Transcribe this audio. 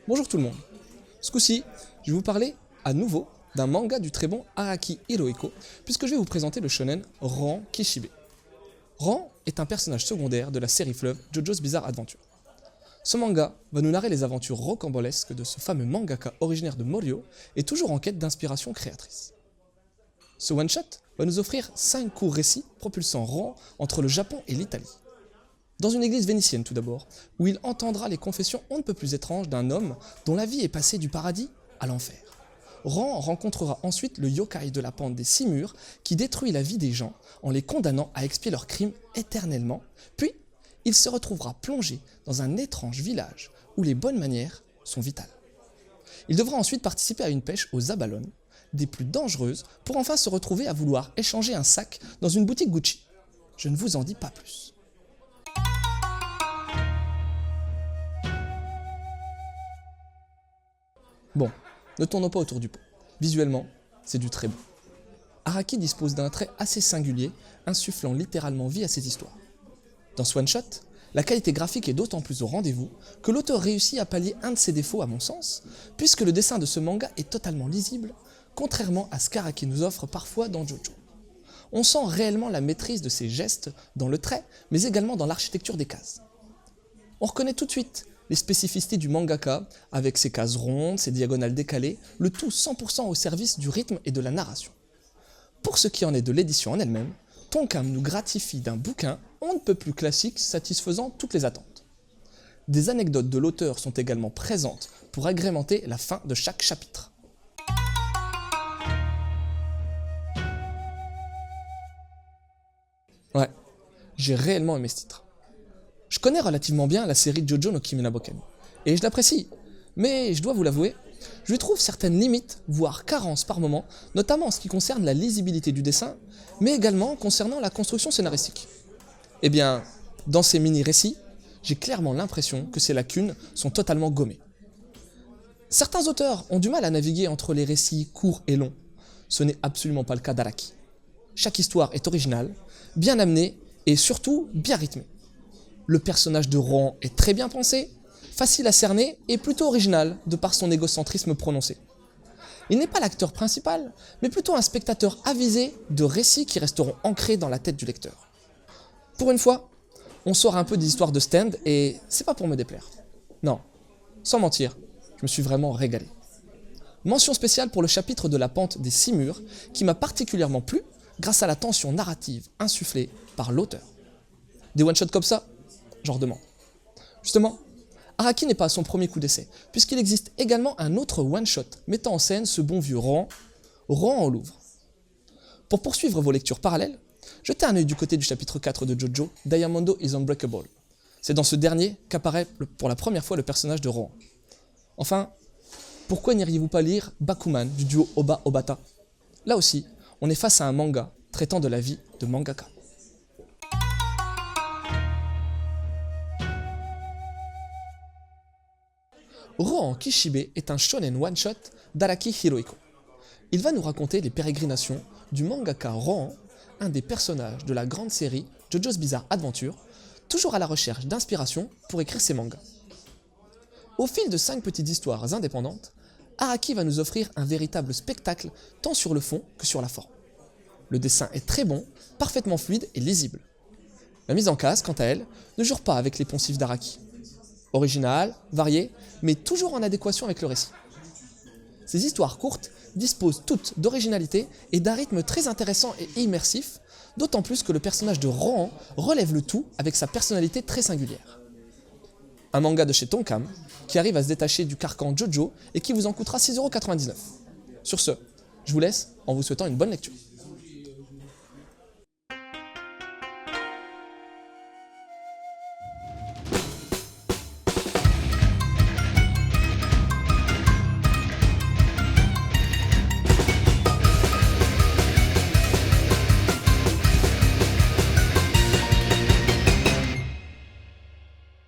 Bonjour tout le monde. Ce coup-ci, je vais vous parler à nouveau d'un manga du très bon Araki Hirohiko, puisque je vais vous présenter le shonen Ran Kishibe. Ran est un personnage secondaire de la série fleuve JoJo's Bizarre Adventure. Ce manga va nous narrer les aventures rocambolesques de ce fameux mangaka originaire de Morio et toujours en quête d'inspiration créatrice. Ce one-shot va nous offrir 5 courts récits propulsant Ran entre le Japon et l'Italie. Dans une église vénitienne tout d'abord, où il entendra les confessions on ne peut plus étranges d'un homme dont la vie est passée du paradis à l'enfer. Ran rencontrera ensuite le yokai de la pente des 6 murs qui détruit la vie des gens en les condamnant à expier leurs crimes éternellement, puis il se retrouvera plongé dans un étrange village où les bonnes manières sont vitales. Il devra ensuite participer à une pêche aux abalones, des plus dangereuses, pour enfin se retrouver à vouloir échanger un sac dans une boutique Gucci. Je ne vous en dis pas plus. Bon, ne tournons pas autour du pot. Visuellement, c'est du très beau. Araki dispose d'un trait assez singulier, insufflant littéralement vie à ses histoires. Dans ce one-shot, la qualité graphique est d'autant plus au rendez-vous que l'auteur réussit à pallier un de ses défauts à mon sens, puisque le dessin de ce manga est totalement lisible, contrairement à ce qu'Araki nous offre parfois dans JoJo. On sent réellement la maîtrise de ses gestes dans le trait, mais également dans l'architecture des cases. On reconnaît tout de suite les spécificités du mangaka, avec ses cases rondes, ses diagonales décalées, le tout 100% au service du rythme et de la narration. Pour ce qui en est de l'édition en elle-même, Tonkam nous gratifie d'un bouquin on ne peut plus classique satisfaisant toutes les attentes. Des anecdotes de l'auteur sont également présentes pour agrémenter la fin de chaque chapitre. Ouais, j'ai réellement aimé ce titre. Je connais relativement bien la série Jojo no Kimi na Boken, et je l'apprécie, mais je dois vous l'avouer, je lui trouve certaines limites, voire carences par moment, notamment en ce qui concerne la lisibilité du dessin, mais également concernant la construction scénaristique. Eh bien, dans ces mini-récits, j'ai clairement l'impression que ces lacunes sont totalement gommées. Certains auteurs ont du mal à naviguer entre les récits courts et longs. Ce n'est absolument pas le cas d'Araki. Chaque histoire est originale, bien amenée et surtout bien rythmée. Le personnage de Ran est très bien pensé, facile à cerner et plutôt original de par son égocentrisme prononcé. Il n'est pas l'acteur principal, mais plutôt un spectateur avisé de récits qui resteront ancrés dans la tête du lecteur. Pour une fois, on sort un peu des histoires de stand et c'est pas pour me déplaire. Non, sans mentir, je me suis vraiment régalé. Mention spéciale pour le chapitre de la pente des 6 murs qui m'a particulièrement plu grâce à la tension narrative insufflée par l'auteur. Des one-shots comme ça, j'en redemande. Justement, Araki n'est pas à son premier coup d'essai, puisqu'il existe également un autre one-shot mettant en scène ce bon vieux Ran au Louvre. Pour poursuivre vos lectures parallèles, jetez un œil du côté du chapitre 4 de JoJo, Diamondo is Unbreakable. C'est dans ce dernier qu'apparaît pour la première fois le personnage de Ran. Enfin, pourquoi n'iriez-vous pas lire Bakuman du duo Oba-Obata? Là aussi, on est face à un manga traitant de la vie de mangaka. Ran Kishibe est un shonen one-shot d'Araki Hirohiko. Il va nous raconter les pérégrinations du mangaka Ran, un des personnages de la grande série JoJo's Bizarre Adventure, toujours à la recherche d'inspiration pour écrire ses mangas. Au fil de 5 petites histoires indépendantes, Araki va nous offrir un véritable spectacle tant sur le fond que sur la forme. Le dessin est très bon, parfaitement fluide et lisible. La mise en case, quant à elle, ne jure pas avec les poncifs d'Araki. Original, varié, mais toujours en adéquation avec le récit. Ces histoires courtes disposent toutes d'originalité et d'un rythme très intéressant et immersif, d'autant plus que le personnage de Ran relève le tout avec sa personnalité très singulière. Un manga de chez Tonkam, qui arrive à se détacher du carcan JoJo et qui vous en coûtera 6,99 €. Sur ce, je vous laisse en vous souhaitant une bonne lecture.